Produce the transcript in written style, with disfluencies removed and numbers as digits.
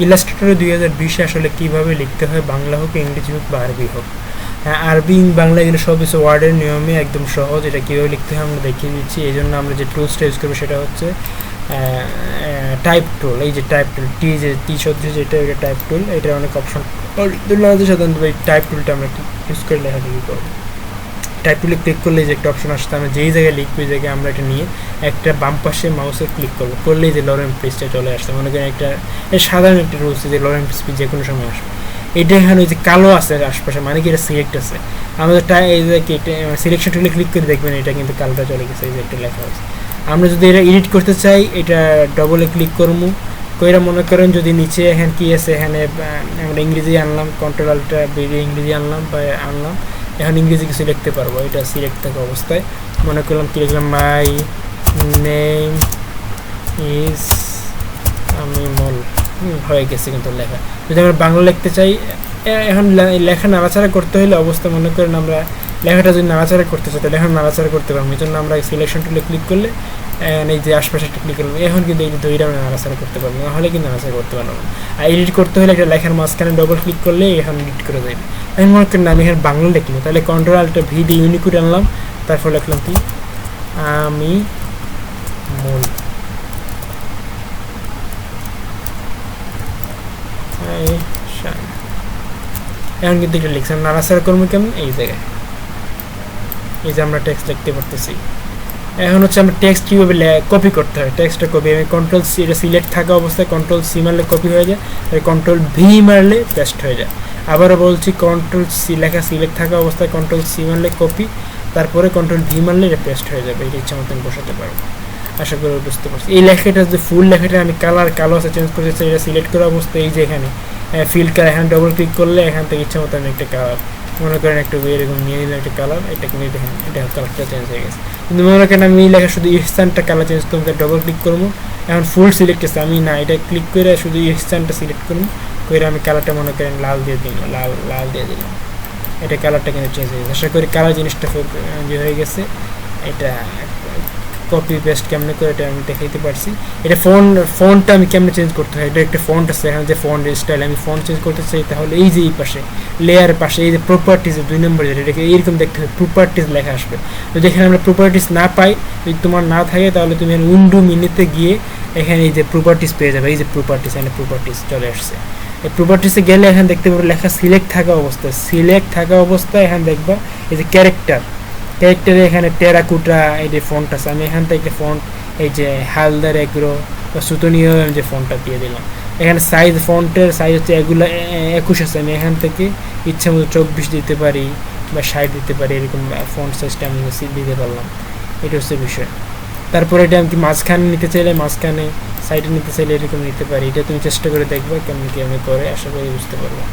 ইলাস্ট্রেটরে 2020 আসলে কীভাবে লিখতে হয়, বাংলা হোক ইংরেজি হোক বা আরবি হোক। হ্যাঁ, আরবি বাংলা এগুলো সব কিছু ওয়ার্ডের নিয়মে একদম সহজ, এটা কীভাবে লিখতে হয় আমরা দেখিয়ে দিচ্ছি। এই জন্য আমরা যে টুলসটা ইউজ করবো সেটা হচ্ছে টাইপ টুল। এই যে টাইপ টুল, টি সদৃশ যেটা, এটা টাইপ টুল। এটা অনেক অপশন আছে, সাধারণত এই টাইপ টুলটা আমরা ইউজ করে লেখালেখি করবো। টাইপ টুলে ক্লিক করলে যে একটা অপশন আসছে, আমরা যেই জায়গায় লিখবো ওই জায়গায় আমরা এটা নিয়ে একটা বাম পাশে মাউসে ক্লিক করবো, করলেই যে লরেন পেজটা চলে আসছে। মনে করেন একটা সাধারণ একটা রুলস যে লরেন পেজ যে কোনো সময় আসবে। এটা এখানে ওই যে কালো আছে আশপাশে, মানে কি এটা সিলেক্ট আছে। আমাদের এই যে সিলেকশন টুলে ক্লিক করে দেখবেন এটা কিন্তু কালোটা চলে গেছে, এই যে একটা লেখা আছে। আমরা যদি এটা এডিট করতে চাই, এটা ডবলে ক্লিক করবো, কইরা মনে করেন যদি নিচে এখানে কি আছে, এখানে আমরা ইংরেজি আনলাম, কন্ট্রোল আল্টটা বেরিয়ে ইংরেজি আনলাম বা আনলাম, এখন ইংরেজি কিছু লিখতে পারবো। এটা সিলেক্ট থাকা অবস্থায় মনে করলাম কি লিখলাম, মাই নেম ইজ আমিমল, হয়ে গেছে কিন্তু লেখা। যদি আমরা বাংলা লিখতে চাই, এখন লেখা নাড়াচাড়া করতে হলে অবস্থা মনে করেন আমরা লেখাটা যদি নাড়াচাড়া করতে চাই তাহলে এখন নাড়াচাড়া করতে পারবো। এই জন্য আমরা সিলেকশন টুলে ক্লিক করলে এই যে আশপাশে একটা ক্লিক করলাম, এখন কিন্তু এই দুইটা আমরা নাড়াচাড়া করতে পারবো, নাহলে কিন্তু নাড়াচাড়া করতে পারবো না। আর এডিট করতে হলে একটা লেখার মাঝখানে ডবল ক্লিক করলে এখন এডিট করে যাবে। এখন মনে করেন আমি এখানে বাংলা লিখলাম, তাহলে কন্ট্রোল আল্ট ভি দিয়ে ইউনিকোড আনলাম, তারপর লিখলাম কি আমি মূল। এখন কিন্তু এটা লিখলাম, নাড়াচাড়া করবো কেমন, এই জায়গায় এই যে আমরা টেক্সট লিখতে পারতেছি। এখন হচ্ছে আমরা টেক্সট কীভাবে কপি করতে হয়, টেক্সটটা কপি আমি কন্ট্রোল সি, এটা সিলেক্ট থাকা অবস্থায় কন্ট্রোল সি মারলে কপি হয়ে যায়, আর কন্ট্রোল ভি মারলে পেস্ট হয়ে যায়। আবারও বলছি, কন্ট্রোল সি লেখা সিলেক্ট থাকা অবস্থায় কন্ট্রোল সি মারলে কপি, তারপরে কন্ট্রোল ভি মারলে এটা পেস্ট হয়ে যাবে। এটা ইচ্ছা মতন বসাতে পারবো। আশা করি বুঝতে পারছি। এই লেখাটা যে ফুল লেখাটা আমি কালো আছে চেঞ্জ করতে চাই, এটা সিলেক্ট করা অবস্থায় এই যে এখানে ফিল্ড কালার, এখানে ডবল ক্লিক করলে এখান থেকে ইচ্ছা মতো আমি একটা কালার মনে করেন একটা এরকম নিয়ে নিলাম একটা কালার, এটাকে নিয়ে দেখেন এটা কালারটা চেঞ্জ হয়ে গেছে। কিন্তু মনে করেন আমি লেখা শুধু স্থানটা কালার চেঞ্জ করবো, ডবল ক্লিক করবো, এখন ফুল সিলেক্ট আছে, আমি না এটা ক্লিক করে শুধু স্থানটা সিলেক্ট করবো, করে আমি কালারটা মনে করেন লাল দিয়ে দিলাম, লাল দিয়ে দিলাম, এটা কালারটা কিন্তু চেঞ্জ হয়ে গেছে। আশা করি কালার জিনিসটা যে হয়ে গেছে। এটা কপি পেস্ট কেমনে করে এটা আমি দেখাইতে পারছি। এটা ফন্টটা আমি কেমনে চেঞ্জ করতে হয়, এটা একটা ফন্ট আছে এখানে, যে ফন্ট স্টাইল আমি ফন্ট চেঞ্জ করতে চাই, তাহলে এই যে এই পাশে লেয়ারের পাশে এই যে প্রপার্টিস 2 নম্বর, এটাকে এইরকম দেখতে হবে, প্রপার্টিস লেখা আসবে। যদি এখানে আমরা প্রপার্টিস না পাই, যদি তোমার না থাকে, তাহলে তুমি উইন্ডো মেনুতে গিয়ে এখানে এই যে প্রপার্টিস পেয়ে যাবে। এই যে প্রপার্টিস, এখানে প্রপার্টিস চলে আসছে। এই প্রপার্টিসে গেলে এখানে দেখতে পাবো লেখা সিলেক্ট থাকা অবস্থায় এখানে দেখবা এই যে ক্যারেক্টারে এখানে টেরাকুটা এই যে ফন্ট আছে, আমি এখান থেকে ফন্ট এই যে হালদার এগ্রো বা সুতনীয় যে ফন্টটা দিয়ে দিলাম। এখানে সাইজ, ফন্টের সাইজ হচ্ছে এগুলো 21 আছে, আমি এখান থেকে ইচ্ছা মতো 24 দিতে পারি বা 60 দিতে পারি, এরকম ফন্ট সাইজটা আমি দিতে পারলাম। এটা হচ্ছে বিষয়। তারপরে এটা আমি মাঝখানে নিতে চাইলে মাঝখানে, সাইডে নিতে চাইলে এরকম নিতে পারি। এটা তুমি চেষ্টা করে দেখবে কেমন কি আমি করে, আশা করি বুঝতে পারবো।